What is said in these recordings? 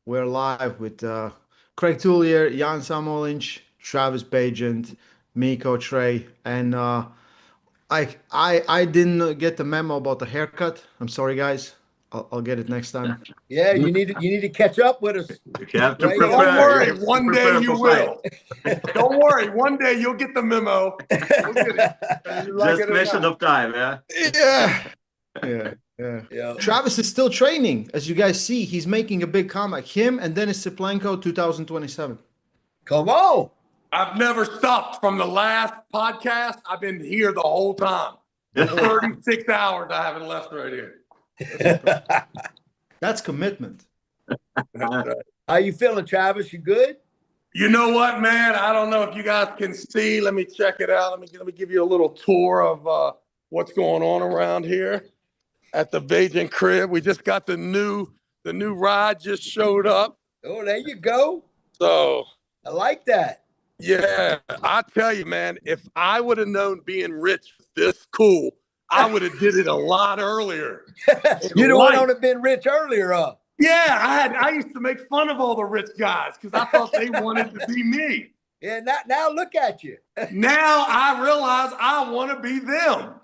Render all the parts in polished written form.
we're live with Craig Tullier, Janis Amolins, Travis Bajent, me, Coach Ray, and I didn't get the memo about the haircut. I'm sorry, guys. I'll get it next time. Yeah, you need to catch up with us. You have to Right? prepare. Don't worry, You have to one day prepare you for fight. will. Don't worry, one day you'll get the memo. You'll get it. And you like Just it or question not. of time, yeah. Yeah. Travis is still training, as you guys see. He's making a big comeback. Him and Dennis Siplenko, 2027. Come on. I've never stopped from the last podcast. I've been here the whole time. 36 hours I haven't left right here. That's commitment. How you feeling, Travis? You good? You know what, man? I don't know if you guys can see. Let me check it out. Let me give you a little tour of what's going on around here at the Bajent crib. We just got the new ride just showed up. Oh, there you go. So I like that. yeah, I tell you, man, if I would have known being rich was this cool, I would have did it a lot earlier. You the one on have been rich earlier, huh? Yeah, I used to make fun of all the rich guys because I thought they wanted to be me. Yeah, now look at you. Now I realize I want to be them.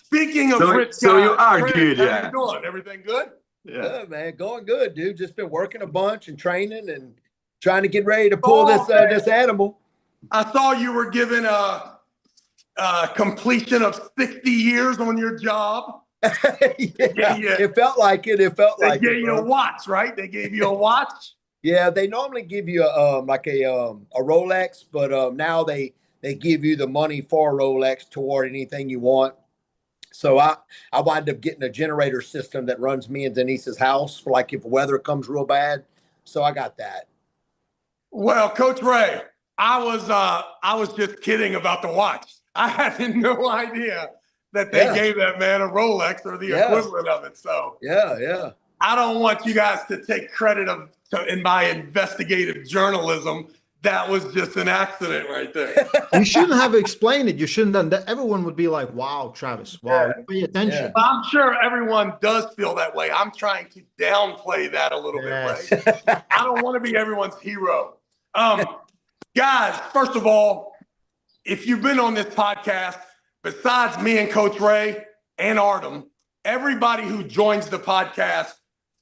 Speaking of rich guys, so you are Craig, good, how yeah. you doing? Everything good? Yeah. Good, man. Going good, dude. Just been working a bunch and training and trying to get ready to pull this animal. I saw you were given a completion of 60 years on your job. It felt like it. It felt like they gave you a watch, right? They gave you a watch. Yeah, they normally give you like a Rolex, but now they give you the money for a Rolex toward anything you want. So I wind up getting a generator system that runs me and Denise's house for like if weather comes real bad. So I got that. Well, Coach Ray, I was just kidding about the watch. I had no idea that they gave that man a Rolex or the equivalent of it. So yeah. I don't want you guys to take credit in my investigative journalism. That was just an accident right there. You shouldn't have explained it. You shouldn't have done that. Everyone would be like, wow, Travis, wow, pay attention. Yeah. I'm sure everyone does feel that way. I'm trying to downplay that a little bit, right? I don't want to be everyone's hero. Guys, first of all, if you've been on this podcast, besides me and Coach Ray and Artem, everybody who joins the podcast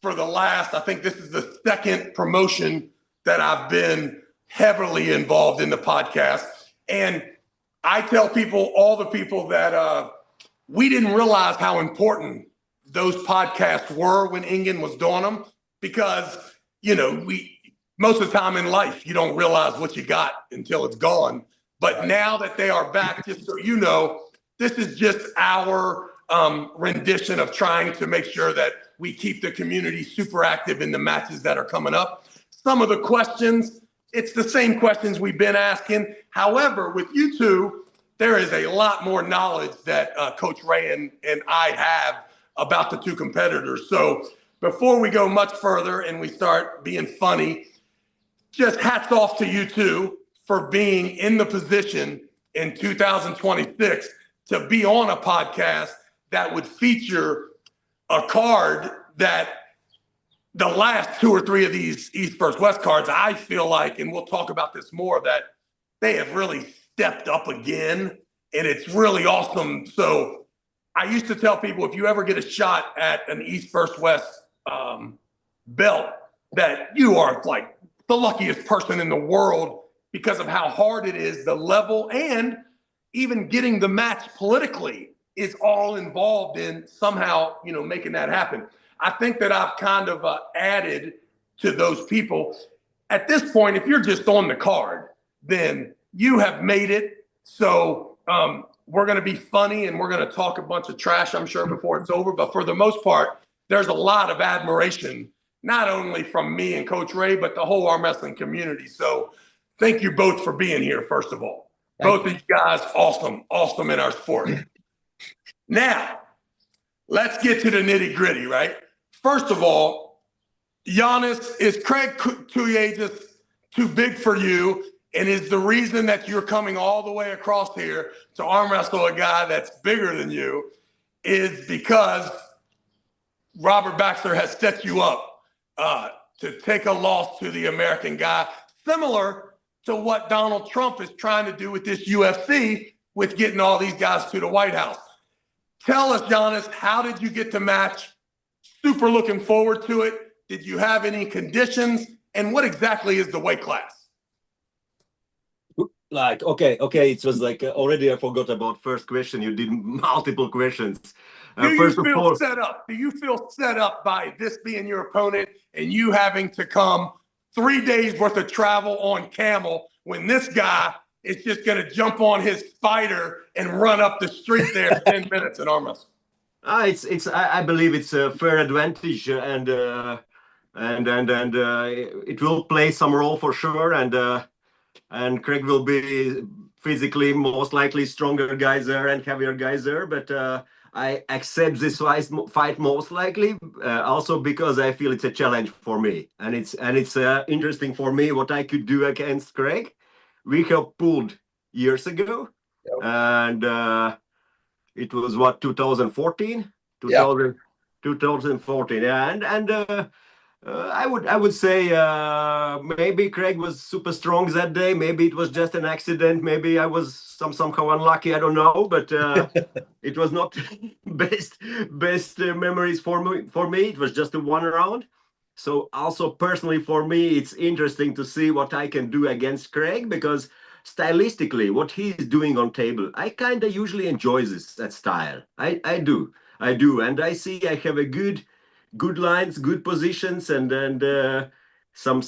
for the last, I think this is the second promotion that I've been heavily involved in the podcast. And I tell people, all the people that we didn't realize how important those podcasts were when Ingen was doing them because, you know, most of the time in life, you don't realize what you got until it's gone. But now that they are back, just so you know, this is just our rendition of trying to make sure that we keep the community super active in the matches that are coming up. Some of the questions, it's the same questions we've been asking. However, with you two, there is a lot more knowledge that Coach Ray and I have about the two competitors. So before we go much further and we start being funny, just hats off to you two for being in the position in 2026 to be on a podcast that would feature a card that the last two or three of these East versus West cards, I feel like, and we'll talk about this more, that they have really stepped up again, and it's really awesome. So I used to tell people, if you ever get a shot at an East versus West belt, that you are like the luckiest person in the world because of how hard it is, the level, and even getting the match politically is all involved in somehow, you know, making that happen. I think that I've kind of added to those people. At this point, if you're just on the card, then you have made it. So we're going to be funny and we're going to talk a bunch of trash, I'm sure, before it's over. But for the most part, there's a lot of admiration, not only from me and Coach Ray, but the whole arm wrestling community. So thank you both for being here, first of all. Both of you guys, awesome in our sport. Now, let's get to the nitty gritty, right? First of all, Janis, is Craig Tullier just too big for you? And is the reason that you're coming all the way across here to arm wrestle a guy that's bigger than you is because Robert Baxter has set you up to take a loss to the American guy, similar to what Donald Trump is trying to do with this UFC with getting all these guys to the White House. Tell us, Janis, how did you get to match? Super looking forward to it. Did you have any conditions? And what exactly is the weight class? Like, okay, it was like already I forgot about first question. You did multiple questions. Do you First of feel all, set up? Do you feel set up by this being your opponent and you having to come 3 days worth of travel on camel when this guy is just going to jump on his spider and run up the street there in 10 minutes in arm wrestling? I believe it's a fair advantage, and it will play some role for sure, and Craig will be physically most likely stronger guys there and heavier guys there, but I accept this fight most likely also because I feel it's a challenge for me, and it's interesting for me what I could do against Craig. We have pulled years ago, and it was what, 2014, 2014, yeah, I would say maybe Craig was super strong that day. Maybe it was just an accident. Maybe I was somehow unlucky. I don't know, but it was not best memories for me. It was just a one round. So also personally for me, it's interesting to see what I can do against Craig, because stylistically, what he's doing on table, I kind of usually enjoy that style. I do, and I see I have a good lines, good positions, and some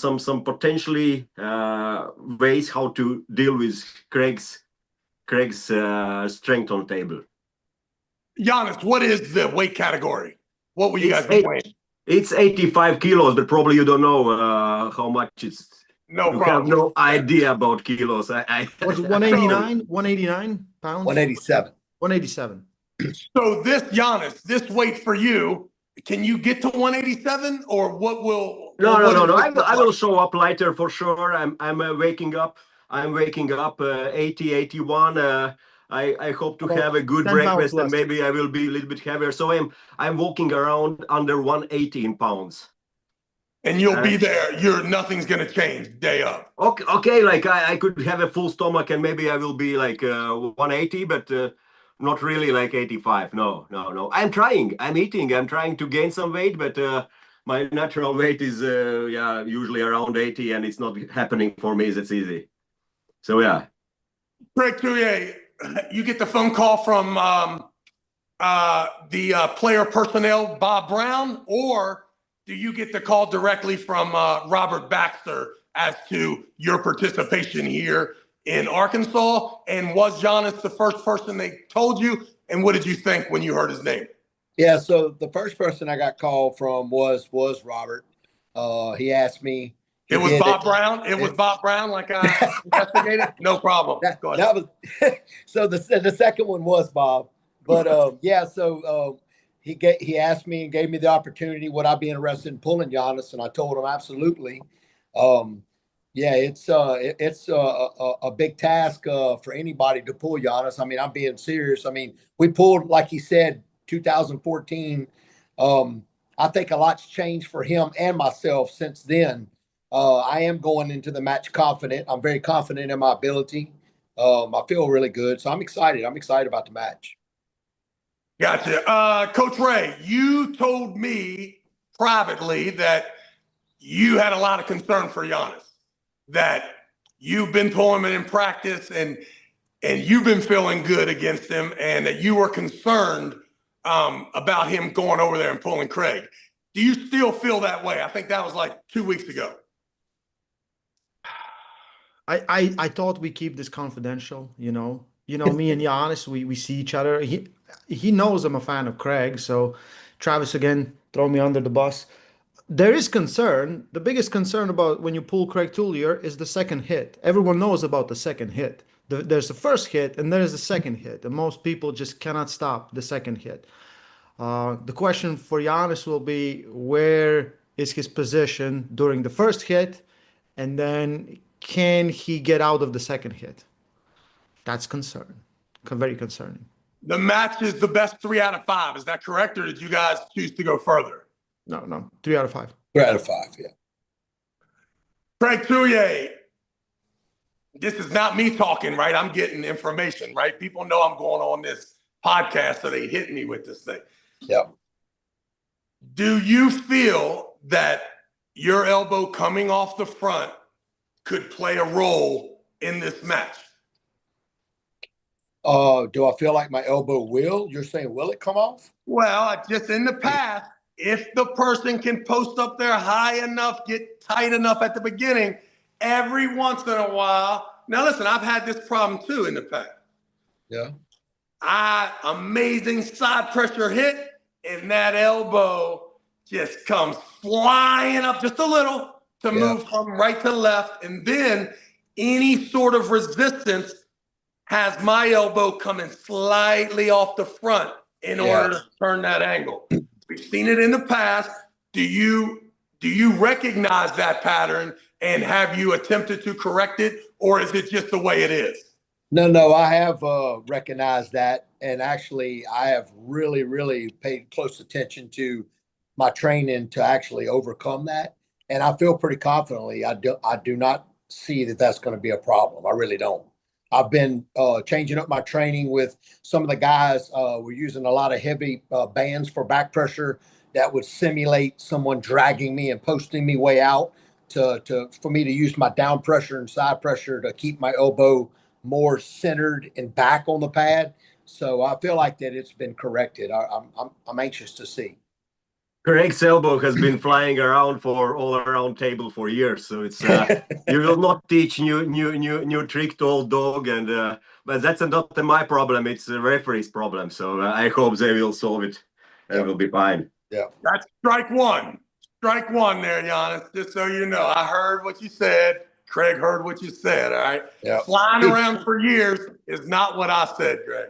potentially ways how to deal with Craig's strength on table. Janis, what is the weight category? What will you guys be weighing? It's 85 kilos, but probably you don't know how much it's. No you problem. have no idea about kilos. Was it 189? 189 pounds? 187. 187. So this, Janis, this weight for you, can you get to 187, or what will? No. I will show up lighter for sure. I'm waking up. I'm waking up 80, 81. I hope to have a good breakfast, and maybe I will be a little bit heavier. So I'm walking around under 118 pounds. And you'll be there. Nothing's gonna change day up. Okay. Like I could have a full stomach, and maybe I will be like 180, but not really like 85. No. I'm trying. I'm eating. I'm trying to gain some weight, but my natural weight is usually around 80, and it's not happening for me. That's easy. So yeah. Craig Tullier, you get the phone call from the player personnel, Bob Brown, or do you get the call directly from Robert Baxter as to your participation here in Arkansas? And was Janis the first person they told you? And what did you think when you heard his name? Yeah, so the first person I got called from was Robert. He asked me. It was Bob Brown. It was Bob Brown, like I investigated. No problem. Go ahead. So the second one was Bob, but So he asked me and gave me the opportunity. Would I be interested in pulling Janis? And I told him absolutely. It's a big task for anybody to pull Janis. I mean, I'm being serious. I mean, we pulled, like he said, 2014. I think a lot's changed for him and myself since then. I am going into the match confident. I'm very confident in my ability. I feel really good, so I'm excited. I'm excited about the match. Gotcha. Coach Ray, you told me privately that you had a lot of concern for Janis, that you've been pulling him in practice and you've been feeling good against him, and that you were concerned about him going over there and pulling Craig. Do you still feel that way? I think that was like 2 weeks ago. I thought we keep this confidential, me and Janis, we see each other. He knows I'm a fan of Craig, so Travis, again, throw me under the bus. There is concern. The biggest concern about when you pull Craig Tullier is the second hit. Everyone knows about the second hit. There's the first hit and there's the second hit, and most people just cannot stop the second hit. The question for Janis will be, where is his position during the first hit, and then can he get out of the second hit? That's very concerning. The match is the best 3 out of 5. Is that correct, or did you guys choose to go further? No, 3 out of 5. 3 out of 5, yeah. Craig Tullier, this is not me talking, right? I'm getting information, right? People know I'm going on this podcast, so they hit me with this thing. Yep. Do you feel that your elbow coming off the front could play a role in this match? Do I feel like my elbow will? You're saying, will it come off? Well, just in the past, if the person can post up there high enough, get tight enough at the beginning, every once in a while. Now, listen, I've had this problem too in the past. Yeah. Amazing side pressure hit, and that elbow just comes flying up just a little to move from right to left. And then any sort of resistance has my elbow coming slightly off the front in order to turn that angle. We've seen it in the past. Do you recognize that pattern, and have you attempted to correct it, or is it just the way it is? No, I have recognized that, and actually I have really paid close attention to my training to actually overcome that, and I feel pretty confidently I do not see that that's going to be a problem. I really don't. I've been changing up my training with some of the guys. We're using a lot of heavy bands for back pressure that would simulate someone dragging me and posting me way out for me to use my down pressure and side pressure to keep my elbow more centered and back on the pad. So I feel like that it's been corrected. I'm anxious to see. Craig's elbow has been flying around for all around table for years, so it's you will not teach new trick to old dog, and but that's not my problem. It's the referee's problem. So I hope they will solve it, and it will be fine. Yeah, that's strike one. Strike one there, Janis. Just so you know, I heard what you said. Craig heard what you said. All right. Yeah. Flying around for years is not what I said, Craig.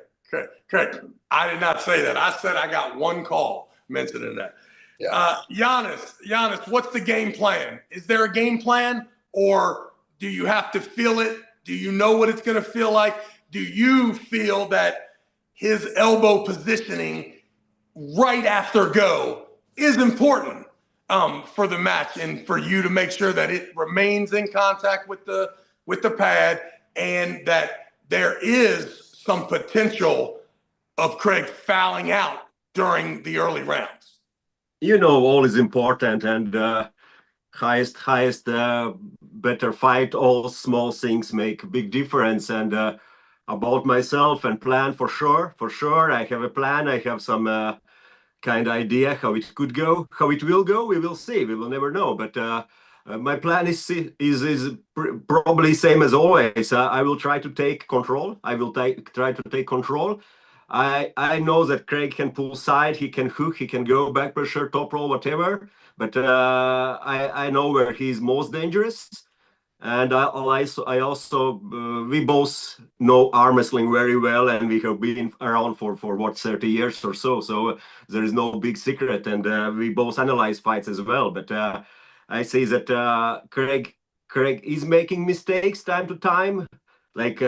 Craig, I did not say that. I said I got one call mentioning that. Yeah. Janis, what's the game plan? Is there a game plan, or do you have to feel it? Do you know what it's going to feel like? Do you feel that his elbow positioning right after go is important for the match, and for you to make sure that it remains in contact with the pad, and that there is some potential of Craig fouling out during the early rounds? You know, all is important, and highest, better fight. All small things make a big difference. And about myself and plan, for sure. I have a plan. I have some kind of idea how it could go, how it will go. We will see. We will never know. But my plan is probably same as always. I will try to take control. I will try to take control. I know that Craig can pull side, he can hook, he can go back pressure, top roll, whatever. But I know where he's most dangerous. And I also we both know arm wrestling very well, and we have been around for what, 30 years or so. So there is no big secret, and we both analyze fights as well. But I say that Craig is making mistakes time to time, like.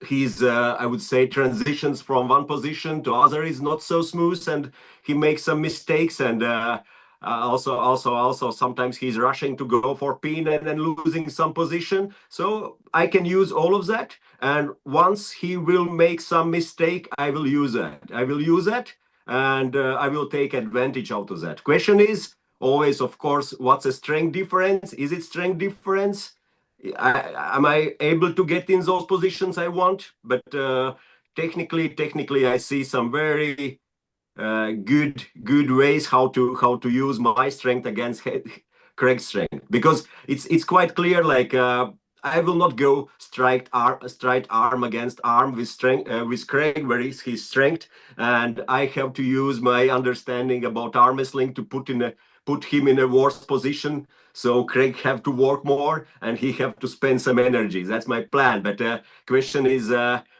He's I would say transitions from one position to other is not so smooth, and he makes some mistakes, and also sometimes he's rushing to go for pin and then losing some position. So I can use all of that, and once he will make some mistake, I will use that, and I will take advantage out of that. Question is always, of course, what's a strength difference? Is it strength difference? Am I able to get in those positions I want? But technically, I see some very good ways how to use my strength against Craig's strength, because it's quite clear. Like I will not go straight arm against arm with strength with Craig, where is his strength, and I have to use my understanding about arm wrestling to put him in a worse position. So Craig have to work more, and he have to spend some energy. That's my plan. But question is,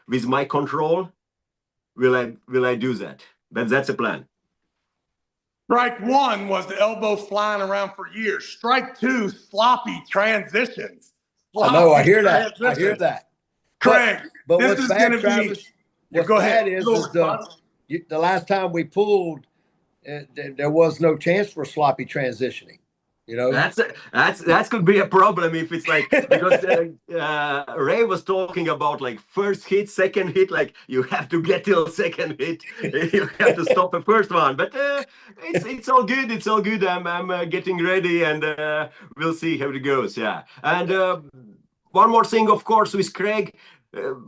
with my control, will I do that? But that's a plan. Strike one was the elbow flying around for years. Strike two, sloppy transitions. I know. I hear that. Craig, but this what's is bad, going to Travis? be. what's go bad ahead. is the last time we pulled, there was no chance for sloppy transitioning. You know, That could be a problem if it's like, because Ray was talking about like first hit, second hit, like you have to get till second hit, you have to stop the first one. But it's all good. It's all good. I'm getting ready, and we'll see how it goes. Yeah. And one more thing, of course, with Craig,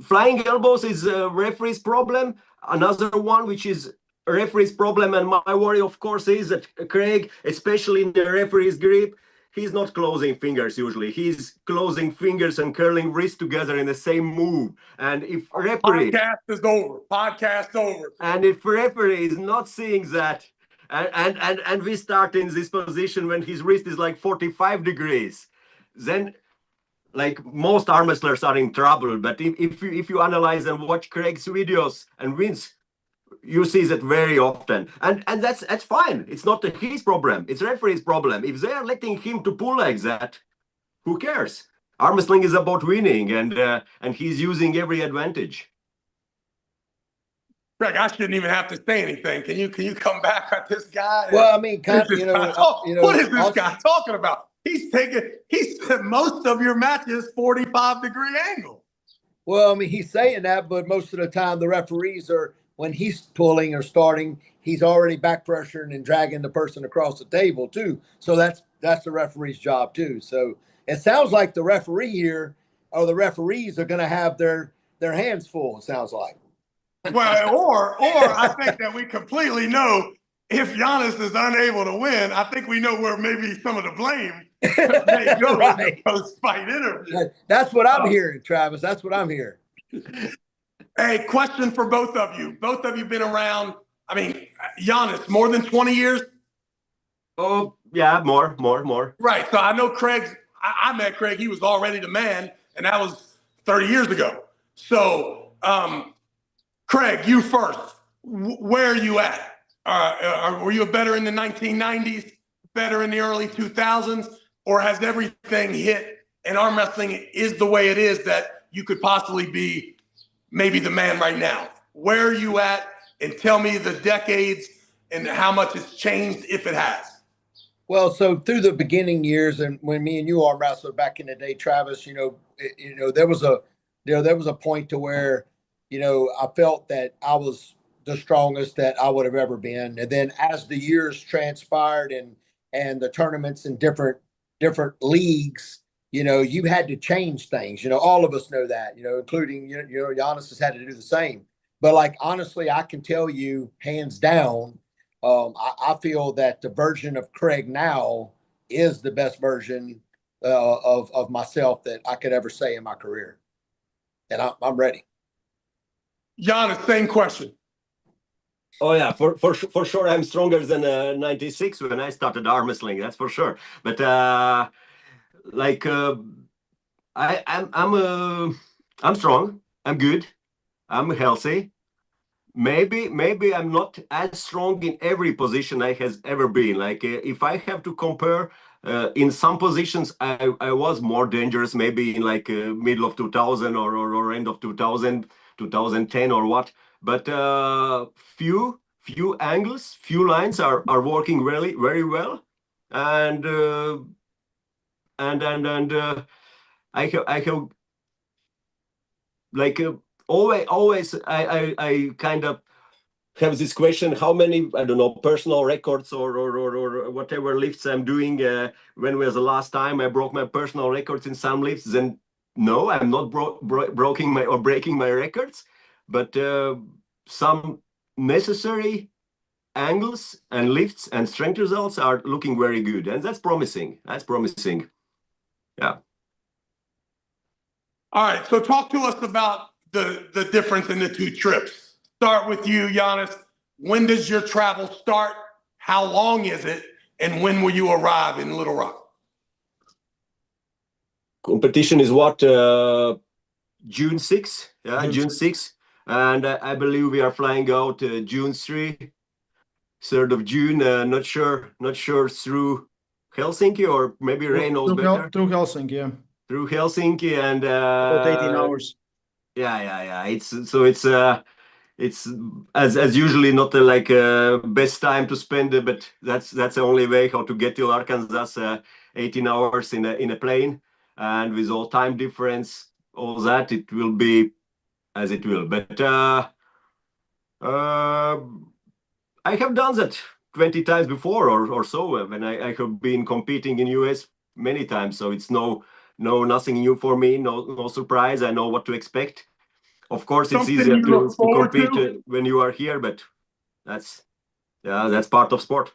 flying elbows is a referee's problem. Another one, which is referee's problem, and my worry, of course, is that Craig, especially in the referee's grip, he's not closing fingers usually. He's closing fingers and curling wrists together in the same move. And if referee Podcast over. And if referee is not seeing that, and we start in this position when his wrist is like 45 degrees, then like most arm wrestlers are in trouble. But if you analyze and watch Craig's videos and Vince, you see that very often, and that's fine. It's not his problem, it's referee's problem. If they are letting him to pull like that, who cares? Arm wrestling is about winning, and he's using every advantage. Greg, I shouldn't even have to say anything. Can you come back at this guy? well, I mean, what is this guy talking about? He said most of your matches 45-degree angle. Well, I mean, he's saying that, but most of the time the referees are, when he's pulling or starting, he's already back pressuring and dragging the person across the table too. So that's the referee's job too. So it sounds like the referee here, or the referees, are going to have their hands full. It sounds like. Well, or I think that we completely know if Janis is unable to win. I think we know where maybe some of the blame may go in the post-fight interview. That's what I'm hearing, Travis. That's what I'm hearing. Hey, question for both of you. Both of you been around, I mean, Janis, more than 20 years? Oh, yeah, more. Right. So I know Craig's, I met Craig, he was already the man, and that was 30 years ago. So, Craig, you first. Where are you at? Were you better in the 1990s, better in the early 2000s, or has everything hit and arm wrestling is the way it is that you could possibly be maybe the man right now? Where are you at? And tell me the decades and how much it's changed, if it has. Well, so through the beginning years, and when me and you arm wrestled back in the day, Travis, there was a point to where, I felt that I was the strongest that I would have ever been. And then as the years transpired and the tournaments in different leagues, you had to change things. All of us know that, including, Janis has had to do the same. But like, honestly, I can tell you hands down, I feel that the version of Craig now is the best version of myself that I could ever say in my career. And I'm ready. Janis, same question. Oh yeah, for sure, I'm stronger than 96 when I started arm wrestling. That's for sure. But I'm strong. I'm good. I'm healthy. Maybe I'm not as strong in every position I has ever been. Like if I have to compare, in some positions I was more dangerous. Maybe in like middle of 2000 or end of 2000, 2010 or what. But few angles, few lines are working really very well, and I have like always I kind of have this question: how many, I don't know, personal records or whatever lifts I'm doing? When was the last time I broke my personal records in some lifts? Then no, I'm not breaking my records, but some necessary angles and lifts and strength results are looking very good, and that's promising. Yeah. All right, so talk to us about the difference in the two trips. Start with you, Janis. When does your travel start? How long is it? And when will you arrive in Little Rock? Competition is what, June 6th? Yeah, June 6th. And I believe we are flying out June 3rd of June. Not sure through Helsinki, or maybe Ray knows better. Through Helsinki, yeah. Through Helsinki, and about 18 hours. Yeah. it's as usually not like best time to spend it, but that's the only way how to get to Arkansas, 18 hours in a plane, and with all time difference, all that, it will be as it will. But uh, I have done that 20 times before or so when I have been competing in US many times, so it's nothing new for me, no surprise. I know what to expect. Of course, it's Something easier you look to forward compete to? when you are here, but that's that's part of sport.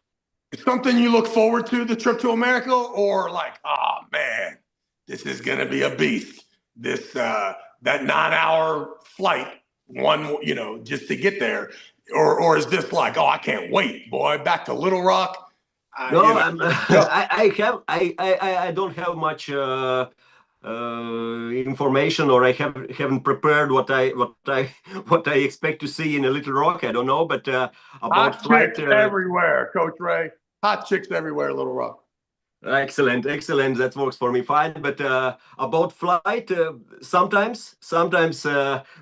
Something you look forward to, the trip to America, or like, oh man, this is gonna be a beast. This that 9 hour flight, one, just to get there, or is this like, oh, I can't wait, boy, back to Little Rock? No, Yeah. I don't have much information, or I haven't prepared what I expect to see in a Little Rock. I don't know, but about Hot flight. chicks everywhere, Coach Ray. Hot chicks everywhere, Little Rock. Excellent, excellent. That works for me fine. But about flight, sometimes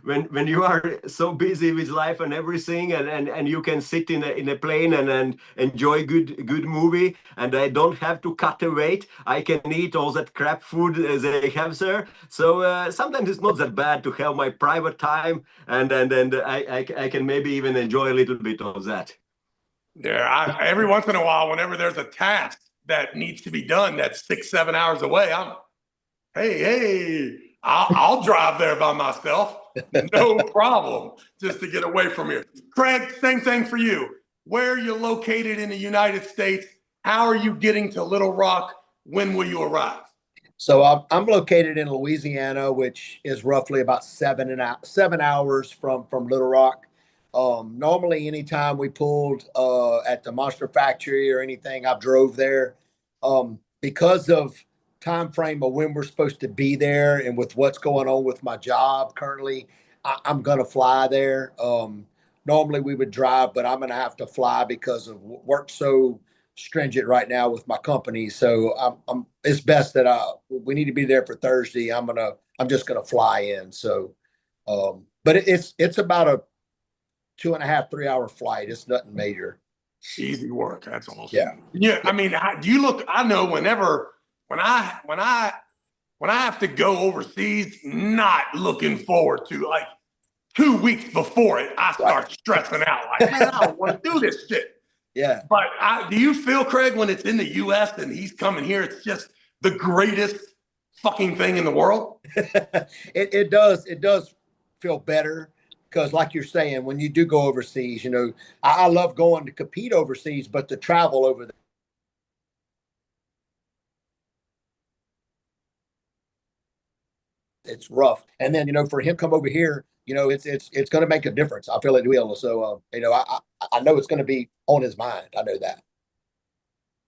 when you are so busy with life and everything, and you can sit in a plane and enjoy good movie, and I don't have to cut a weight. I can eat all that crap food they have there. So sometimes it's not that bad to have my private time, and I can maybe even enjoy a little bit of that. Yeah, every once in a while, whenever there's a task that needs to be done that's 6, 7 hours away, hey, I'll drive there by myself, no problem, just to get away from here. Craig, same thing for you. Where are you located in the United States? How are you getting to Little Rock? When will you arrive? So I'm located in Louisiana, which is roughly about 7 hours from Little Rock. Normally, anytime we pulled at the Monster Factory or anything, I've drove there. Because of time frame of when we're supposed to be there, and with what's going on with my job currently, I'm gonna fly there. Normally we would drive, but I'm gonna have to fly because of work so stringent right now with my company. So it's best that we need to be there for Thursday. I'm just gonna fly in. So, but it's about a 2.5, 3 hour flight. It's nothing major. Easy work. That's awesome. Yeah. Yeah. I mean, do you look? I know whenever when I have to go overseas, not looking forward to, like, 2 weeks before it, I start stressing out. Like, man, I don't want to do this shit. Yeah. But do you feel, Craig, when it's in the U.S. and he's coming here, it's just the greatest fucking thing in the world? It does feel better because, like you're saying, when you do go overseas, I love going to compete overseas, but to travel over there, it's rough. And then for him come over here, it's going to make a difference. I feel it will. So I know it's going to be on his mind. I know that.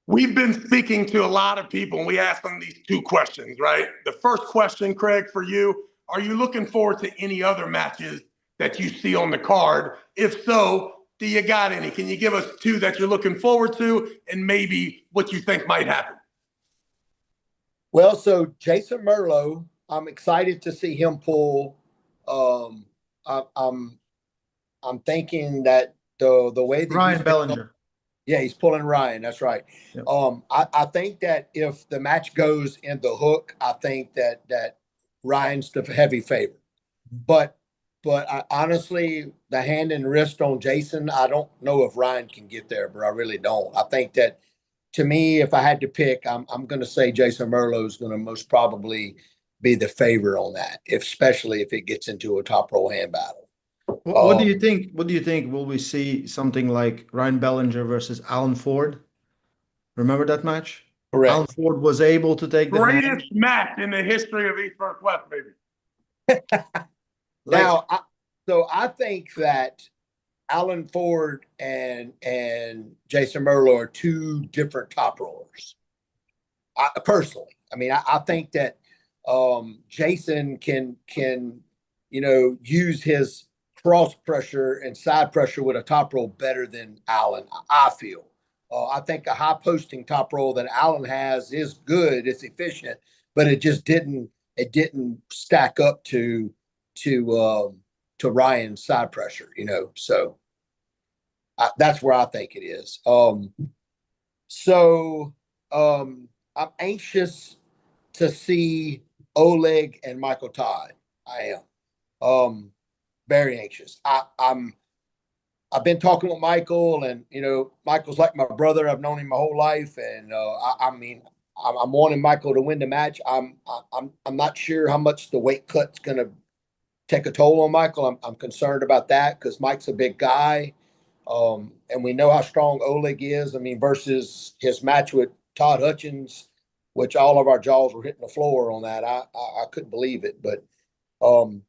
We've been speaking to a lot of people, and we asked them these two questions, right? The first question, Craig, for you, are you looking forward to any other matches that you see on the card? If so, do you got any? Can you give us two that you're looking forward to and maybe what you think might happen? Well, so Jason Merlo, I'm excited to see him pull. I'm thinking that the way that Ryan Bellinger. yeah, he's pulling Ryan. That's right. Yep. I think that if the match goes in the hook, I think that Ryan's the heavy favorite. But honestly, the hand and wrist on Jason, I don't know if Ryan can get there, but I really don't. I think that, to me, if I had to pick, I'm going to say Jason Merlo is going to most probably be the favorite on that, especially if it gets into a top roll hand battle. What do you think? What do you think? Will we see something like Ryan Bellinger versus Alan Ford? Remember that match? Correct. Alan Ford was able to take the hand. Greatest match in the history of East First West, baby. Now, I think that Alan Ford and Jason Merlo are two different top rollers. Personally, I mean, I think that Jason can use his cross pressure and side pressure with a top roll better than Alan. I feel. I think a high posting top roll that Alan has is good. It's efficient, but it just didn't stack up to to Ryan's side pressure, you know. So that's where I think it is. I'm anxious to see Oleg and Michael Todd. I am very anxious. I've been talking with Michael, and you know, Michael's like my brother. I've known him my whole life, and I'm wanting Michael to win the match. I'm not sure how much the weight cut's going to take a toll on Michael. I'm concerned about that because Mike's a big guy, and we know how strong Oleg is. I mean, versus his match with Todd Hutchins, which all of our jaws were hitting the floor on that. I couldn't believe it, but I'm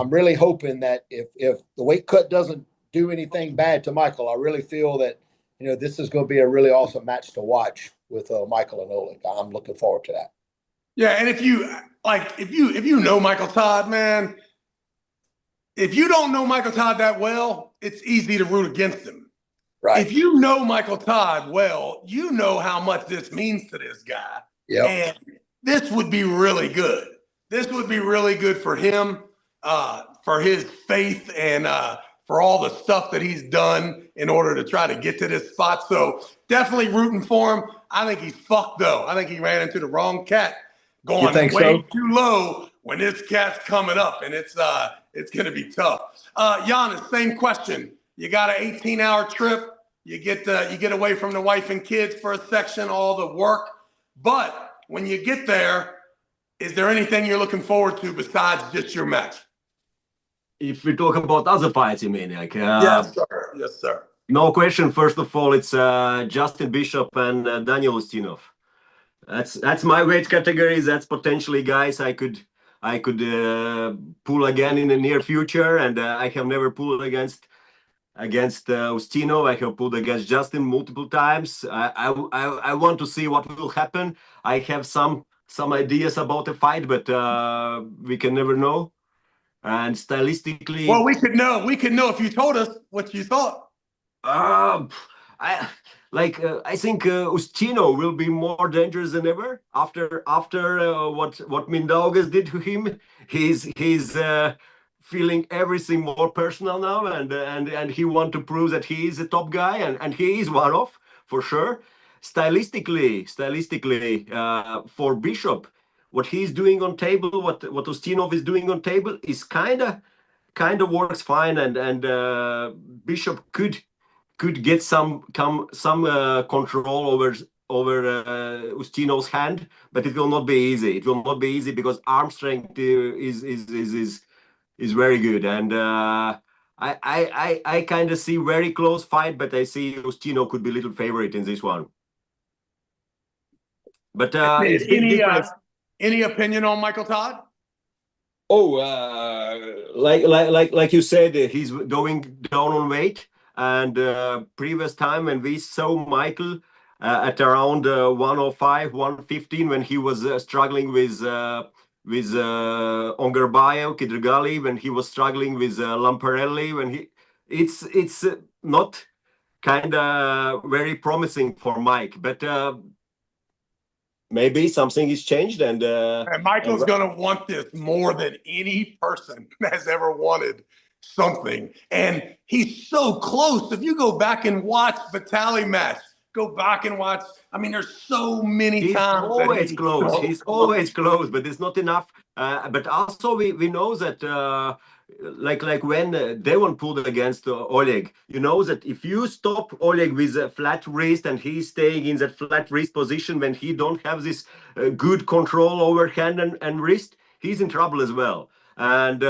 really hoping that if the weight cut doesn't do anything bad to Michael, I really feel that, you know, this is going to be a really awesome match to watch with Michael and Oleg. I'm looking forward to that. Yeah, and if you know Michael Todd, man, if you don't know Michael Todd that well, it's easy to root against him. Right. If you know Michael Todd well, you know how much this means to this guy. Yep. And this would be really good. This would be really good for him, for his faith, and for all the stuff that he's done in order to try to get to this spot. So definitely rooting for him. I think he's fucked, though. I think he ran into the wrong cat going way too low when this cat's coming up, and it's going to be tough. Janis, same question. You got an 18-hour trip. You get away from the wife and kids for a section, all the work. But when you get there, is there anything you're looking forward to besides just your match? If we talk about other fights, you mean? Like, yes, sir. Yes, sir. No question. First of all, it's Justin Bishop and Daniel Ustinov. That's my weight category. That's potentially guys I could pull again in the near future, and I have never pulled against Ustinov. I have pulled against Justin multiple times. I want to see what will happen. I have some ideas about the fight, but we can never know. And stylistically, well, we could know. We could know if you told us what you thought. I think Ustino will be more dangerous than ever after what Mindaugas did to him. He's feeling everything more personal now, and he want to prove that he is a top guy, and he is one of, for sure. Stylistically, for Bishop, what he's doing on table, what Ustinov is doing on table is kind of works fine, and Bishop could get some control over Ustinov's hand, but it will not be easy. It will not be easy because arm strength is very good, and I kind of see very close fight, but I see Ustinov could be a little favorite in this one. But it's big difference. Any opinion on Michael Todd? Oh, like you said, he's going down on weight. And previous time when we saw Michael at around 105, 115, when he was struggling with Ongarbayev, Kidrigali, when he was struggling with Lamparelli, it's not kind of very promising for Mike, but maybe something has changed, and Michael's going to want this more than any person has ever wanted something. And he's so close. If you go back and watch Vitaly match, go back and watch. I mean, there's so many times. Always close. He's always close, but it's not enough. But also we know that like when Devon pulled against Oleg, you know that if you stop Oleg with a flat wrist and he's staying in that flat wrist position when he don't have this good control over hand and wrist, he's in trouble as well. And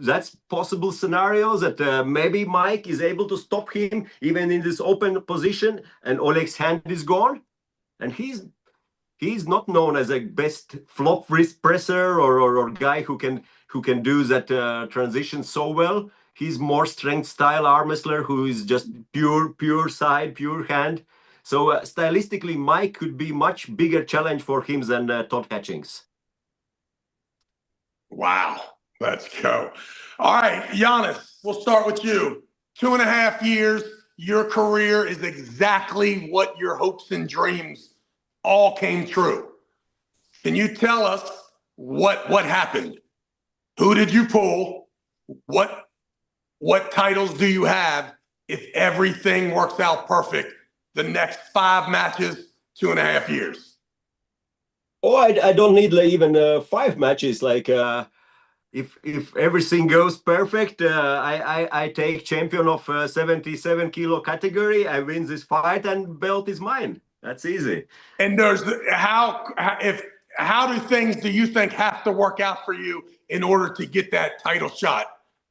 that's possible scenarios that maybe Mike is able to stop him even in this open position, and Oleg's hand is gone, and he's not known as a best flop wrist presser or guy who can do that transition so well. He's more strength style arm wrestler who is just pure side, pure hand. So stylistically, Mike could be much bigger challenge for him than Todd Hutchings. Wow. Let's go. All right, Janis, we'll start with you. 2.5 years, your career is exactly what your hopes and dreams all came true. Can you tell us what happened? Who did you pull? What titles do you have if everything works out perfect the next 5 matches, 2.5 years? Oh, I don't need like even 5 matches. Like if everything goes perfect, I take champion of 77 kilo category. I win this fight and belt is mine. That's easy. And there's how do you think have to work out for you in order to get that title shot?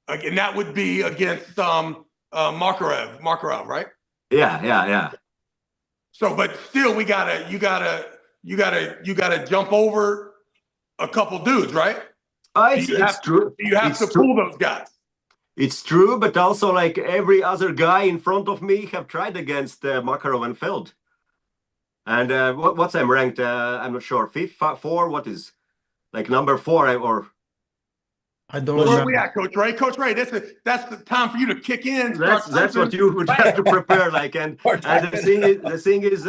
And that would be against Makarov, right? Yeah. So, but still, you gotta jump over a couple dudes, right? It's true. You have to pull those guys. It's true, but also like every other guy in front of me have tried against Makarov and failed. And what's I'm ranked? I'm not sure. 5, 4. What is like number 4 or? I don't Where remember. are we at, Coach Ray? Coach Ray, that's the time for you to kick in. That's what you would have to prepare. Like and the thing is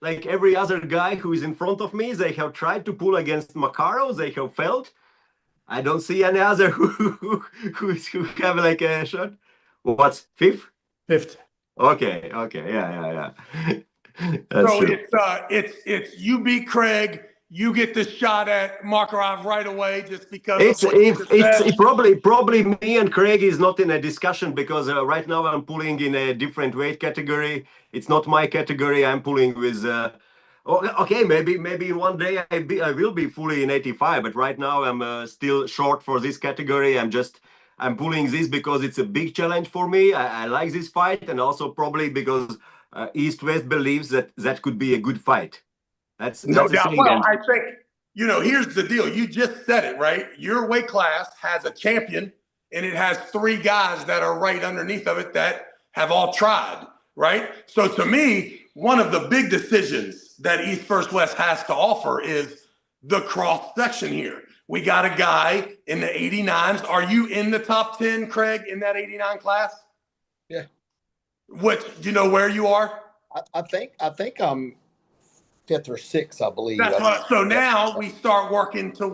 like every other guy who is in front of me, they have tried to pull against Makarov. They have failed. I don't see any other who have like a shot. What's 5th? 5th. Okay. Yeah. That's so true. It's you beat Craig. You get the shot at Makarov right away just because it's probably me and Craig is not in a discussion because right now I'm pulling in a different weight category. It's not my category. I'm pulling with okay, maybe one day I will be fully in 85, but right now I'm still short for this category. I'm pulling this because it's a big challenge for me. I like this fight, and also probably because East West believes that could be a good fight. That's no the doubt. thing. Well, I think here's the deal. You just said it, right? Your weight class has a champion, and it has 3 guys that are right underneath of it that have all tried, right? So to me, one of the big decisions that East First West has to offer is the cross section here. We got a guy in the 89s. Are you in the top 10, Craig, in that 89 class? Yeah. Do you know where you are? I think I'm 5th or 6th, I believe. So now we start working to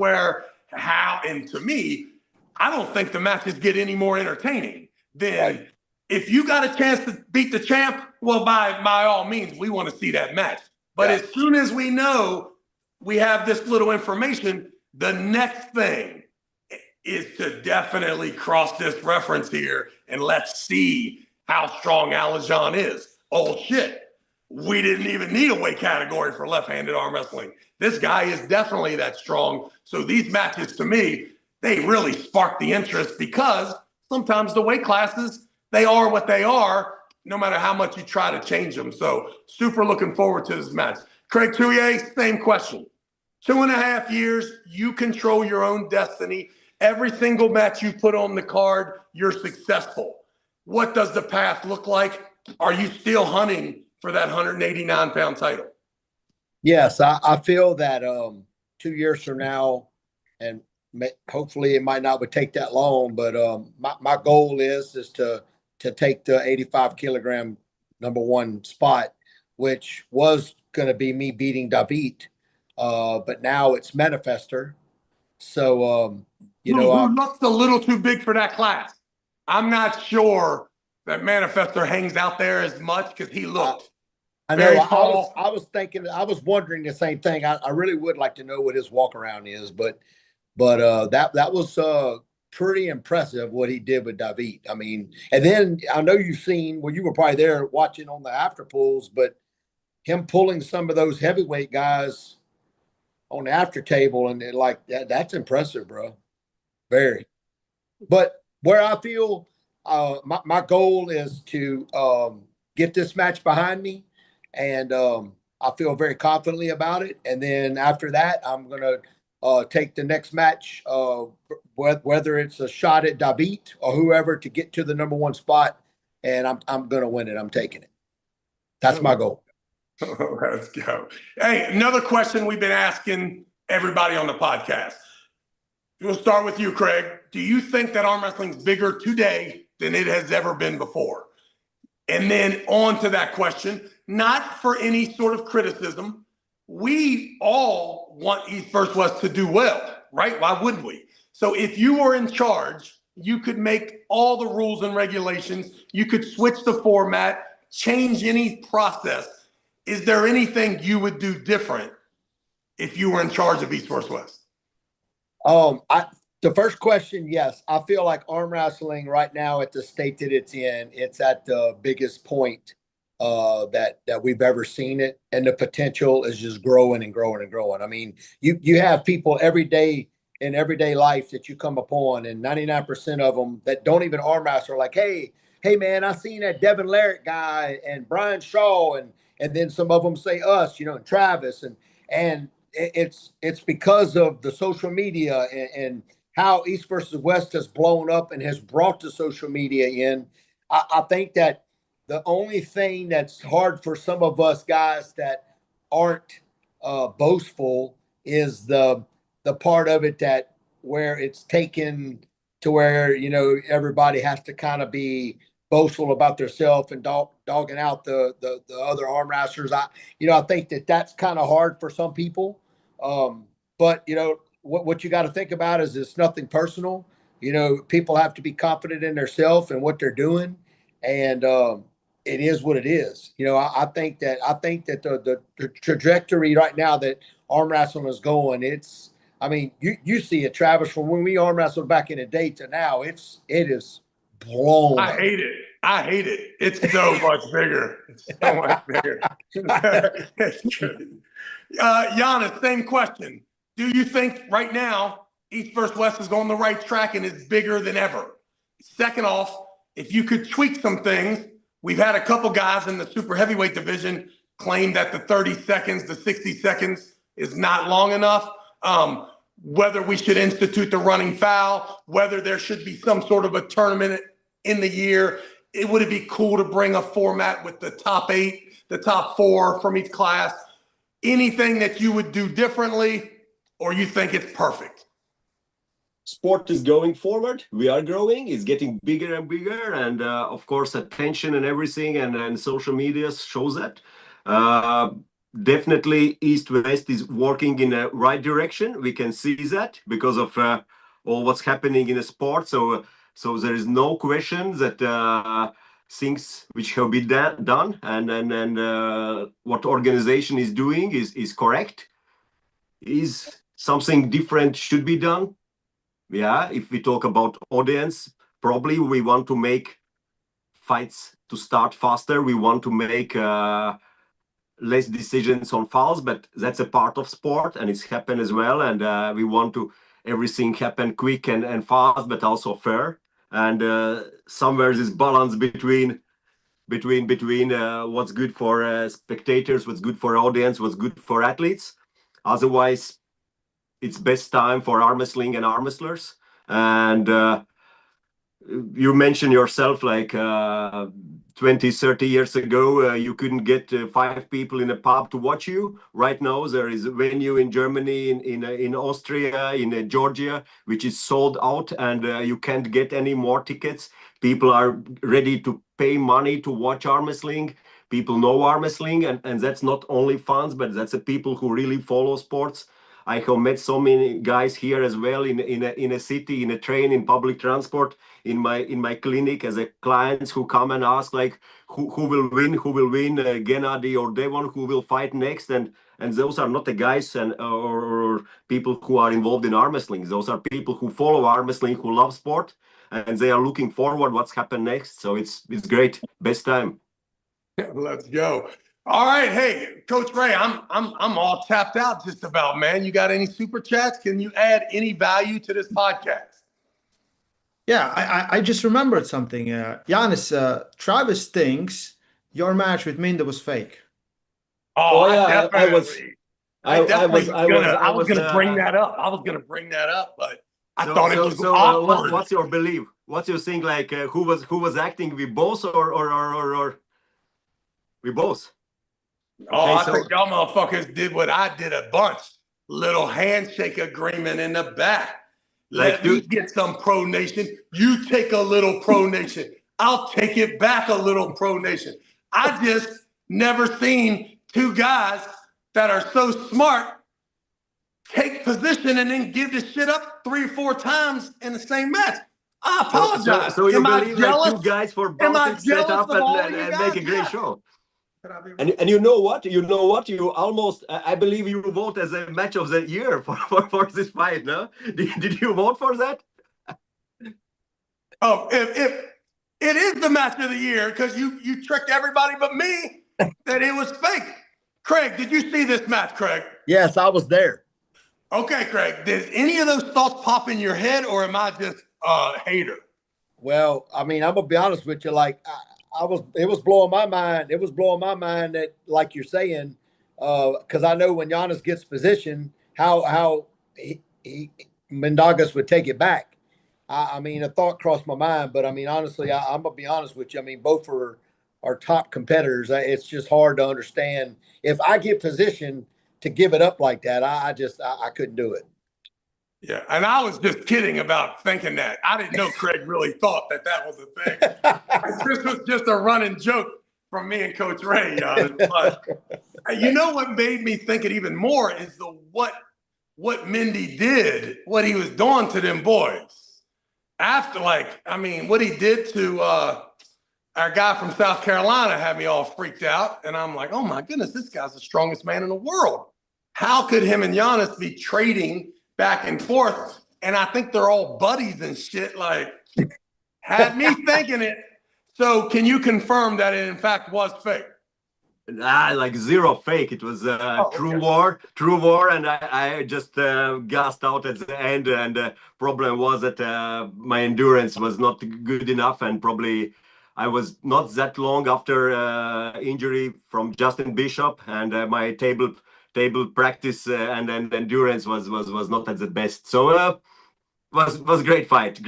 and to me, I don't think the matches get any more entertaining than if you got a chance to beat the champ, well, by all means, we want to see that match. But as soon as we know we have this little information, the next thing is to definitely cross this reference here and let's see how strong Alajan is. Oh, shit. We didn't even need a weight category for left-handed arm wrestling. This guy is definitely that strong. So these matches, to me, they really spark the interest because sometimes the weight classes, they are what they are, no matter how much you try to change them. So super looking forward to this match. Craig Tullier, same question. 2.5 years, you control your own destiny. Every single match you put on the card, you're successful. What does the path look like? Are you still hunting for that 189-pound title? Yes, I feel that 2 years from now, and hopefully it might not would take that long, but my goal is to take the 85 kilogram #1 spot, which was going to be me beating David, but now it's Manifester. So who looks a little too big for that class. I'm not sure that Manifester hangs out there as much because he looked. I know. I was thinking. I was wondering the same thing. I really would like to know what his walk around is, but that was pretty impressive what he did with David. I mean, and then I know you've seen. Well, you were probably there watching on the after pulls, but him pulling some of those heavyweight guys on the after table and like that's impressive, bro. Very. But where I feel my goal is to get this match behind me. And I feel very confidently about it. And then after that, I'm going to take the next match, whether it's a shot at David or whoever, to get to the #1 spot. And I'm going to win it. I'm taking it. That's my goal. Let's go. Hey, another question we've been asking everybody on the podcast. We'll start with you, Craig. Do you think that arm wrestling is bigger today than it has ever been before? And then on to that question, not for any sort of criticism. We all want East First West to do well, right? Why wouldn't we? So if you were in charge, you could make all the rules and regulations. You could switch the format, change any process. Is there anything you would do different if you were in charge of East vs. West? The first question, yes. I feel like arm wrestling right now at the state that it's in, it's at the biggest point that we've ever seen it, and the potential is just growing and growing and growing. I mean, you have people every day in everyday life that you come upon, and 99% of them that don't even arm wrestle are like, hey man, I seen that Devin Larrick guy and Brian Shaw, and then some of them say us, and Travis, and it's because of the social media and how East versus West has blown up and has brought the social media in. I think that the only thing that's hard for some of us guys that aren't boastful is the part of it that where it's taken to where everybody has to kind of be boastful about themselves and dogging out the other arm wrestlers. I think that's kind of hard for some people. But what you got to think about is it's nothing personal. People have to be confident in themselves and what they're doing, and it is what it is. I think that the trajectory right now that arm wrestling is going, I mean, you see it, Travis, from when we arm wrestled back in the day to now, it is blown. I hate it. I hate it. It's so much bigger. It's so much bigger. It's true. Janis, same question. Do you think right now East versus West is on the right track and is bigger than ever? Second off, if you could tweak some things, we've had a couple guys in the super heavyweight division claim that the 30 seconds, the 60 seconds is not long enough. Whether we should institute the running foul, whether there should be some sort of a tournament in the year. Would it be cool to bring a format with the top 8, the top 4 from each class? Anything that you would do differently, or you think it's perfect? Sport is going forward. We are growing. It's getting bigger and bigger. And of course, attention and everything and social media shows that. Definitely East-West is working in the right direction. We can see that because of all what's happening in the sport. So there is no question that things which have been done and what organization is doing is correct. Is something different should be done? Yeah, if we talk about audience, probably we want to make fights to start faster. We want to make less decisions on fouls, but that's a part of sport and it's happened as well. And we want to everything happen quick and fast, but also fair. And somewhere this balance between what's good for spectators, what's good for audience, what's good for athletes. Otherwise, it's best time for arm wrestling and arm wrestlers. And you mentioned yourself, like 20, 30 years ago, you couldn't get 5 people in a pub to watch you. Right now, there is a venue in Germany, in Austria, in Georgia, which is sold out, and you can't get any more tickets. People are ready to pay money to watch arm wrestling. People know arm wrestling, and that's not only fans, but that's the people who really follow sports. I have met so many guys here as well in a city, in a train, in public transport, in my clinic as a clients who come and ask like who will win, Gennady or Devon, who will fight next, and those are not the guys or people who are involved in arm wrestling. Those are people who follow arm wrestling, who love sport, and they are looking forward what's happened next. So it's great, best time. Let's go. All right, hey, Coach Ray, I'm all tapped out just about, man. You got any super chats? Can you add any value to this podcast? Yeah, I just remembered something. Janis, Travis thinks your match with Minda was fake. Oh, yeah, I was gonna bring that up. I was gonna bring that up, but I thought it was awkward. What's your belief? What's your thing? Like who was acting? We both or we both? Oh, I think y'all motherfuckers did what I did a bunch. Little handshake agreement in the back. Let me get some Pro Nation. You take a little Pro Nation. I'll take it back a little Pro Nation. I just never seen 2 guys that are so smart take position and then give this shit up 3 or 4 times in the same match. I So, apologize. so you Am I believe like jealous? two guys for Am I Baltic set jealous up of all of you and make guys? a great Yes. show? Could I be wrong? And you know what? You know what? You almost, I believe you vote as a match of the year for this fight, no? Did you vote for that? Oh, if it is the match of the year because you tricked everybody but me that it was fake. Craig, did you see this match, Craig? Yes, I was there. Okay, Craig. Did any of those thoughts pop in your head, or am I just a hater? Well, I mean, I'm gonna be honest with you. Like, it was blowing my mind. It was blowing my mind that, like you're saying, because I know when Janis gets position, how he Mendagas would take it back. I mean, a thought crossed my mind, but I mean, honestly, I'm gonna be honest with you. I mean, both are top competitors. It's just hard to understand if I get position to give it up like that. I couldn't do it. Yeah, and I was just kidding about thinking that. I didn't know Craig really thought that that was a thing. This was just a running joke from me and Coach Ray. But you know what made me think it even more is what Mindy did, what he was doing to them boys. After, like, I mean, what he did to our guy from South Carolina had me all freaked out. And I'm like, oh my goodness, this guy's the strongest man in the world. How could him and Janis be trading back and forth? And I think they're all buddies and shit. Like, had me thinking it. So can you confirm that it in fact was fake? Like zero fake. It was true war, and I just gassed out at the end. And the problem was that my endurance was not good enough, and probably I was not that long after injury from Justin Bishop, and my table practice and endurance was not at the best. So was great fight,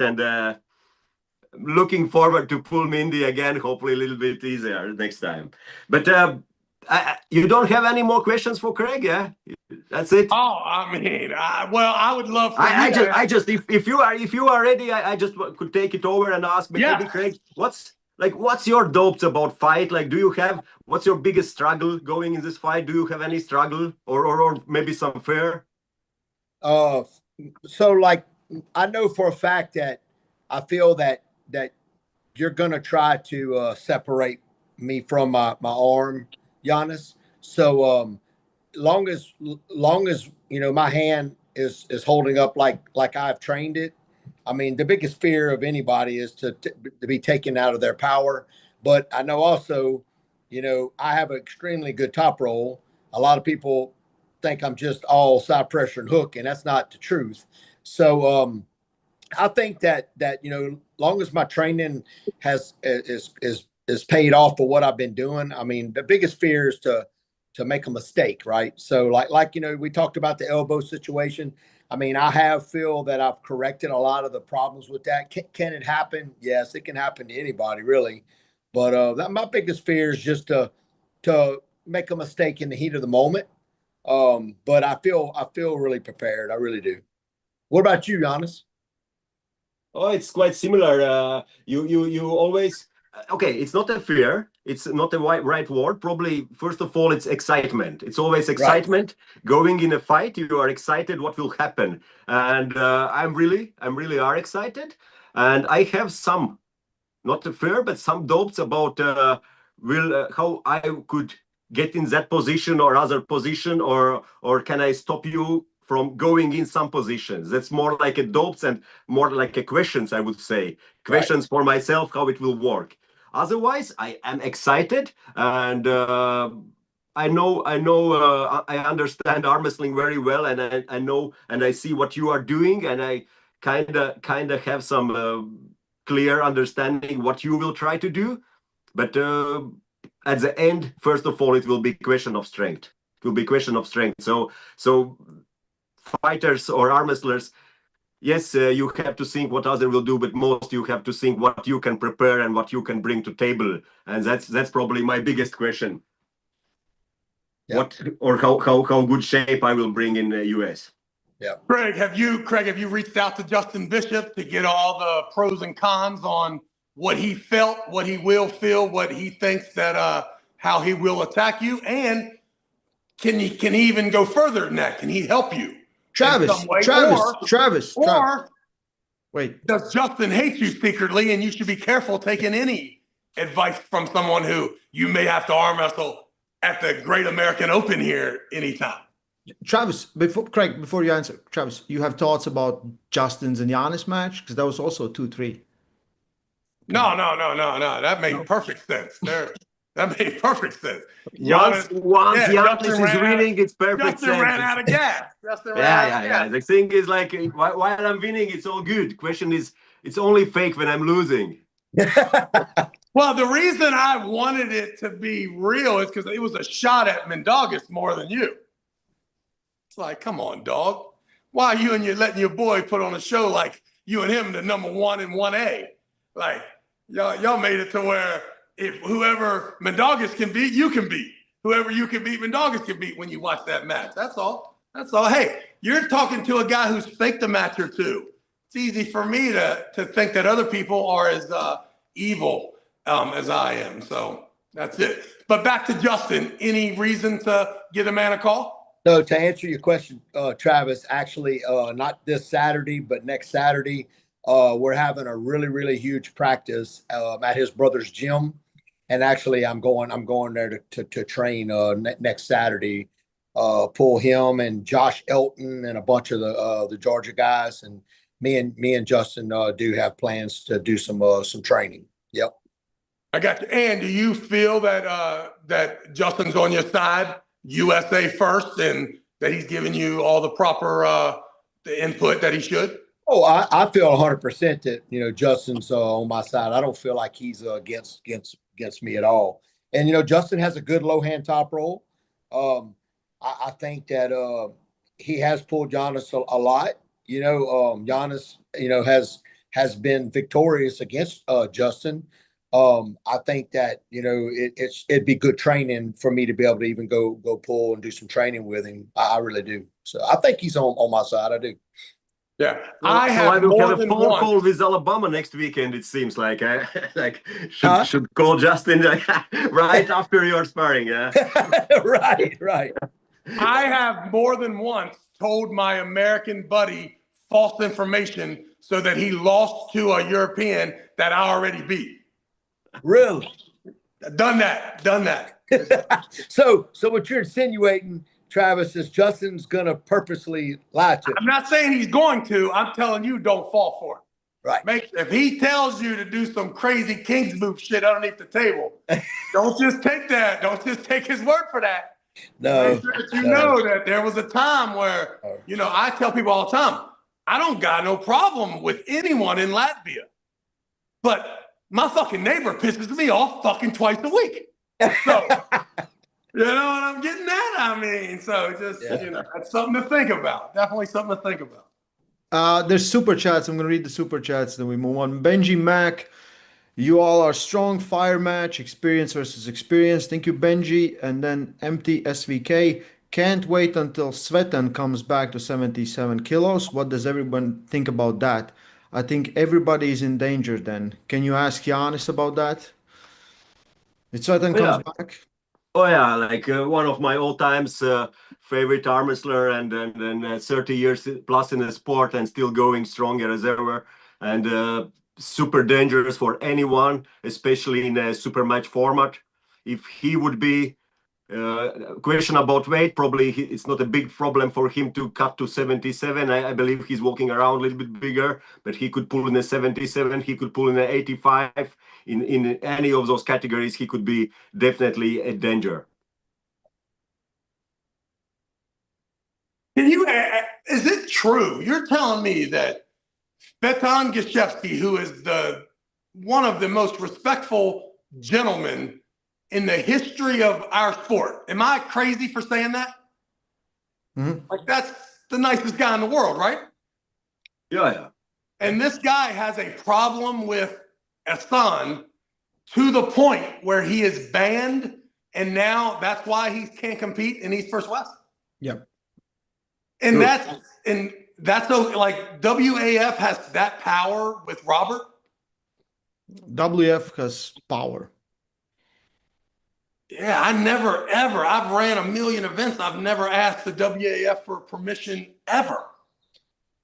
and looking forward to pull Mindy again, hopefully a little bit easier next time. But you don't have any more questions for Craig, yeah? That's it. Oh, I mean, I would love for I just if you are ready, I just could take it over and ask maybe Yeah. Craig, what's your doubts about fight? Like, what's your biggest struggle going in this fight? Do you have any struggle or maybe some fear? So like, I know for a fact that I feel that you're gonna try to separate me from my arm, Janis. So long as you know my hand is holding up like I've trained it. I mean, the biggest fear of anybody is to be taken out of their power. But I know also, you know, I have an extremely good top roll. A lot of people think I'm just all side pressure and hook, and that's not the truth. So I think that you know, long as my training is paid off for what I've been doing. I mean, the biggest fear is to make a mistake, right? So like you know, we talked about the elbow situation. I mean, I feel that I've corrected a lot of the problems with that. Can it happen? Yes, it can happen to anybody, really. But my biggest fear is just to make a mistake in the heat of the moment. But I feel really prepared. I really do. What about you, Janis? Oh, it's quite similar. You always okay. It's not a fear. It's not the right word. Probably first of all, it's excitement. It's always excitement. Right. Going in a fight, you are excited what will happen, and I'm really are excited, and I have some, not a fear, but some doubts about how I could get in that position or other position, or can I stop you from going in some positions? That's more like a doubts and more like a questions, I would say. Questions for myself, how it will work. Otherwise, I am excited, and I understand arm wrestling very well, and I know and I see what you are doing, and I kind of have some clear understanding what you will try to do. But at the end, first of all, it will be question of strength. It will be question of strength. So fighters or arm wrestlers, yes, you have to think what other will do, but most you have to think what you can prepare and what you can bring to table, and that's probably my biggest question. Yep. What or how good shape I will bring in the US. Yeah. Craig, have you reached out to Justin Bishop to get all the pros and cons on what he felt, what he will feel, what he thinks that how he will attack you? And can he even go further than that? Can he help you in Travis, some way? Travis. Or Wait, does Justin hate you secretly, and you should be careful taking any advice from someone who you may have to arm wrestle at the Great American Open here anytime? Travis, before you answer, Travis, you have thoughts about Justin's and Janis match? Because that was also 2-3. No. That made perfect sense. That made perfect sense. Once Janis is winning, it's perfect Justin sense. ran out of gas. Yeah. The thing is, like, while I'm winning, it's all good. Question is, it's only fake when I'm losing. Well, the reason I wanted it to be real is because it was a shot at Mendogas more than you. It's like, come on, dog. Why are you letting your boy put on a show like you and him the number 1 and 1A? Like, y'all made it to where if whoever Mendogas can beat, you can beat. Whoever you can beat, Mendogas can beat when you watch that match. That's all. Hey, you're talking to a guy who's faked a match or two. It's easy for me to think that other people are as evil as I am. So that's it. But back to Justin. Any reason to give the man a call? No, to answer your question, Travis, actually, not this Saturday, but next Saturday, we're having a really, really huge practice at his brother's gym. And actually, I'm going there to train next Saturday. Pull him and Josh Elton and a bunch of the Georgia guys, and me and Justin do have plans to do some training. Yep. I got you. And do you feel that Justin's on your side, USA first, and that he's giving you all the proper the input that he should? Oh, I feel 100% that Justin's on my side. I don't feel like he's against me at all. And Justin has a good low hand top roll. I think that he has pulled Janis a lot. Janis has been victorious against Justin. I think that it'd be good training for me to be able to even go pull and do some training with him. I really do. So I think he's on my side. I do. Yeah, I will have a phone call with Alabama next weekend. It seems like should call Justin right after your sparring. Yeah, right. I have more than once told my American buddy false information so that he lost to a European that I already beat. Really? Done that. So what you're insinuating, Travis, is Justin's gonna purposely lie to you. I'm not saying he's going to. I'm telling you, don't fall for it. Right. If he tells you to do some crazy King's move shit underneath the table, don't just take that. Don't just take his word for that. No. Make sure that you know that there was a time where, I tell people all the time, I don't got no problem with anyone in Latvia. But my fucking neighbor pisses me off fucking twice a week. So you know what I'm getting at? I mean, so just, that's something to think about. Definitely something to think about. There's super chats. I'm going to read the super chats, then we move on. Benji Mac, you all are strong fire match, experience versus experience. Thank you, Benji. And then Empty SVK, can't wait until Svetan comes back to 77 kilos. What does everyone think about that? I think everybody is in danger then. Can you ask Janis about that? If Svetan comes back? Oh yeah, like one of my all times favorite arm wrestler, and 30 years plus in the sport, and still going stronger as ever, and super dangerous for anyone, especially in a super match format. If he would be question about weight, probably it's not a big problem for him to cut to 77. I believe he's walking around a little bit bigger, but he could pull in a 77, he could pull in a 85. In any of those categories, he could be definitely a danger. Is it true? You're telling me that Beton Gashevsky, who is one of the most respectful gentlemen in the history of our sport. Am I crazy for saying that? Mm-hmm. Like, that's the nicest guy in the world, right? Yeah. And this guy has a problem with Hassan to the point where he is banned, and now that's why he can't compete in East vs. West. Yep. And that's like WAF has that power with Robert. WF has power. Yeah, I never ever. I've ran a million events. I've never asked the WAF for permission ever.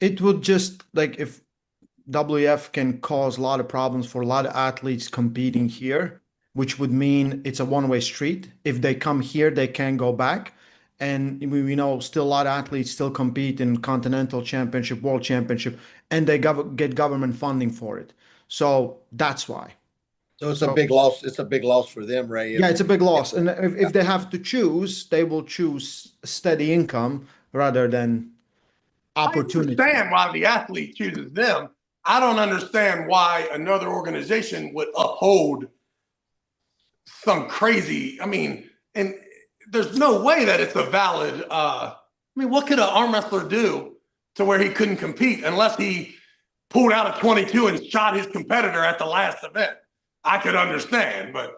It would just like if WF can cause a lot of problems for a lot of athletes competing here, which would mean it's a one-way street. If they come here, they can't go back. And we know still a lot of athletes still compete in continental championship, world championship, and they get government funding for it. So that's why. So it's a So big loss. It's a big loss for them, Ray. yeah, it's a big loss. And if they have to choose, they will choose steady income rather than I opportunity. understand why the athlete chooses them. I don't understand why another organization would uphold some crazy. I mean, and there's no way that it's a valid. I mean, what could an arm wrestler do to where he couldn't compete unless he pulled out a 22 and shot his competitor at the last event? I could understand, but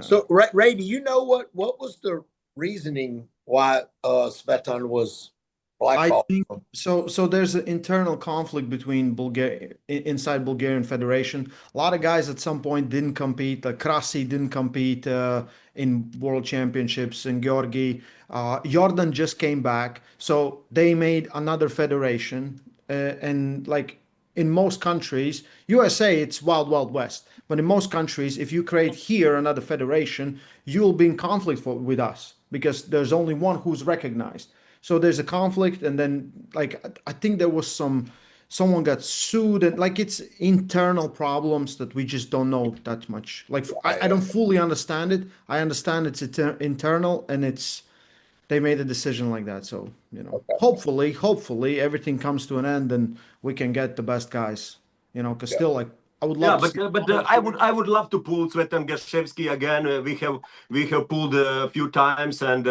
So Ray, do you know what was the reasoning why Svetan was I blackballed? think so. So there's an internal conflict between Bulgaria inside Bulgarian Federation. A lot of guys at some point didn't compete. Krasi didn't compete in World Championships, and Georgi. Jordan just came back, so they made another federation. And like in most countries, USA, it's wild, wild west. But in most countries, if you create here another federation, you'll be in conflict with us because there's only one who's recognized. So there's a conflict, and then like I think there was someone got sued, and like it's internal problems that we just don't know that much. Like I don't fully understand it. I understand it's internal, and it's they made a decision like that. So hopefully everything comes to an end, and we can get the best guys. Because still like I would love Yeah, to see. but I would love to pull Svetan Gashevsky again. We have pulled a few times, and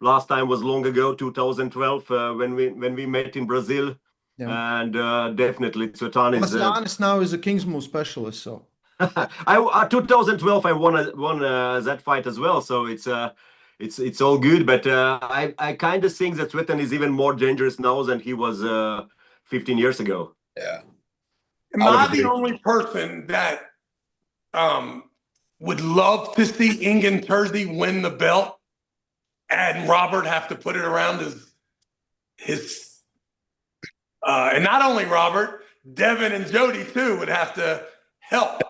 last time was long ago, 2012, when we met in Brazil, Yeah. and definitely Svetan is. Janis now is a King's Move specialist, so 2012 I won that fight as well, so it's all good. But I kind of think that Svetan is even more dangerous now than he was 15 years ago. Yeah. am I the only person that would love to see Ingen Terzi win the belt and Robert have to put it around his and not only Robert, Devin and Jody too would have to help.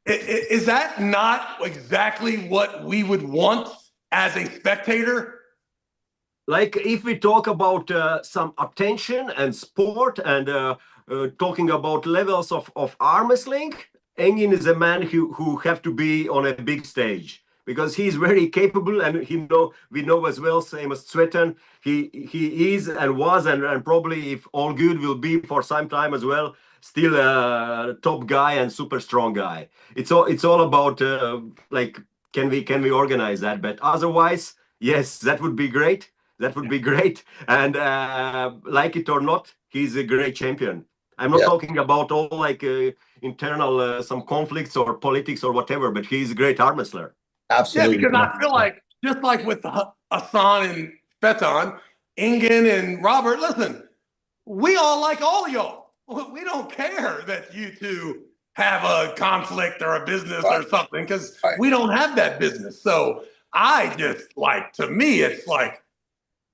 Is that not exactly what we would want as a spectator? Like if we talk about some attention and sport and talking about levels of arm wrestling, Engin is a man who have to be on a big stage because he's very capable, and we know as well, same as Svetan, he is and was and probably, if all good, will be for some time as well, still a top guy and super strong guy. It's all about like can we organize that? But otherwise, yes, that would be great. That would be great. And like it or not, he's a great champion. I'm not talking about all like internal some conflicts or politics or whatever, but he's a great arm wrestler. Absolutely. Yeah, because I feel like just like with Hassan and Feton, Ingen and Robert, listen, we all like all y'all. We don't care that you two have a conflict or a business or something because we don't have that business. So I just like, to me, it's like,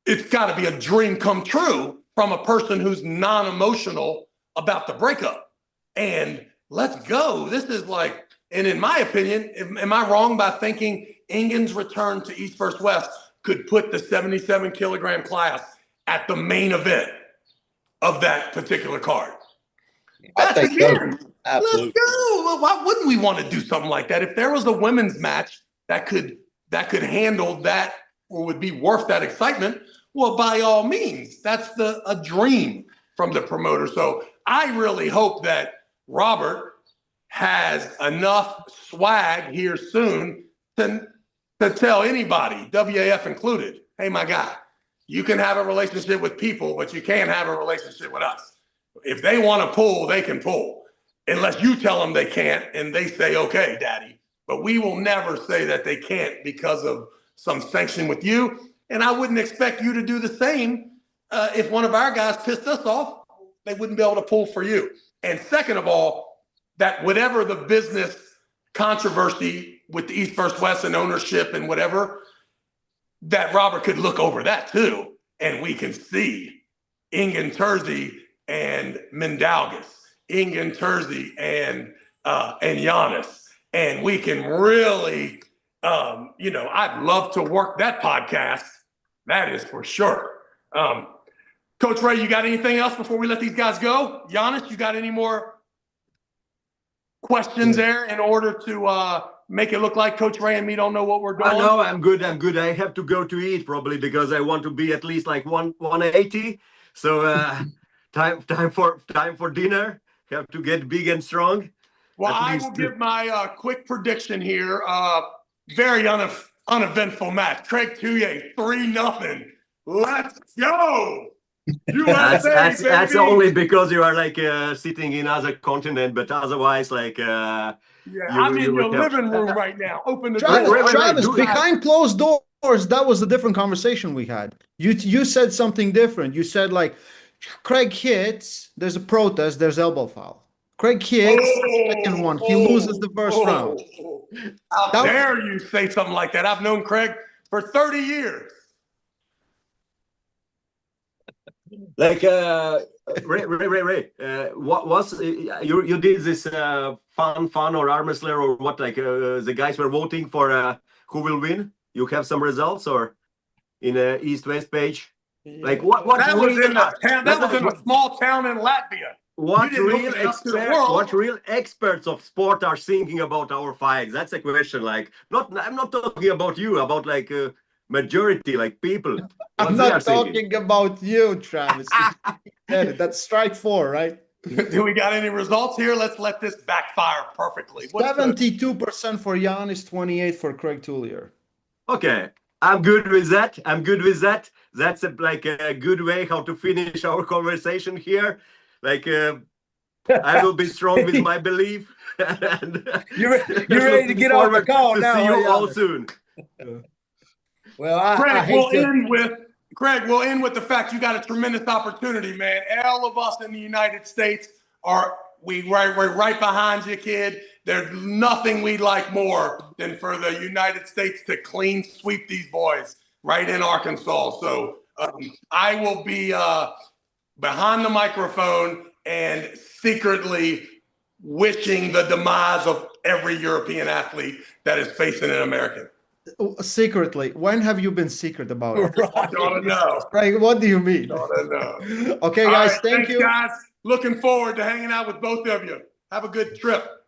it's got to be a dream come true from a person who's non-emotional about the breakup. And let's go. This is like, and in my opinion, am I wrong by thinking Ingen's return to East vs. West could put the 77 kilogram class at the main event of that particular card? I think again, so. Absolutely. Let's go. Well, why wouldn't we want to do something like that? If there was a women's match that could handle that or would be worth that excitement, well, by all means, that's a dream from the promoter. So I really hope that Robert has enough swag here soon to tell anybody, WAF included, hey, my guy, you can have a relationship with people, but you can't have a relationship with us. If they want to pull, they can pull, unless you tell them they can't and they say, okay, daddy. But we will never say that they can't because of some sanction with you. And I wouldn't expect you to do the same. If one of our guys pissed us off, they wouldn't be able to pull for you. And second of all, that whatever the business controversy with the East versus West and ownership and whatever, that Robert could look over that too, and we can see Ingen Terzi and Mindaugas, Ingen Terzi and Janis, and we can really, I'd love to work that podcast. That is for sure. Coach Ray, you got anything else before we let these guys go? Janis, you got any more questions there in order to make it look like Coach Ray and me don't know what we're doing? No, I'm good. I have to go to eat probably because I want to be at least like 180. So time for dinner. Have to get big and strong. Well, I will give my quick prediction here. Very uneventful match. Craig Tullier, 3-0. Let's go. USA, that's only because you are like sitting in other continent, but otherwise, like I'm in your living room right now. Open the Travis, behind closed doors, that was a different conversation we had. You said something different. You said like Craig hits, there's a protest, there's elbow foul. Craig hits, second one, he loses the first round. How dare you say something like that? I've known Craig for 30 years. Like Ray, what was you did this fun or Armwrestler or what? Like the guys were voting for who will win. You have some results or in a East-West page? Like what? That was in a small town in Latvia. What real experts of sport are thinking about our fights? That's a question. Like, I'm not talking about you. About like majority, like people. I'm not talking about you, Travis. That's strike 4, right? Do we got any results here? Let's let this backfire perfectly. 72% for Janis, 28 for Craig Tullier. Okay, I'm good with that. That's like a good way how to finish our conversation here. Like, I will be strong with my belief. And you're ready to get off the call now. See you all soon. Well, Craig, we'll end with the fact you got a tremendous opportunity, man. All of us in the United States we're right behind you, kid. There's nothing we'd like more than for the United States to clean sweep these boys right in Arkansas. So I will be behind the microphone and secretly wishing the demise of every European athlete that is facing an American. Secretly, when have you been secret about it? I don't know. Right, what do you mean? I don't know. Okay, guys, thank you. Guys, looking forward to hanging out with both of you. Have a good trip.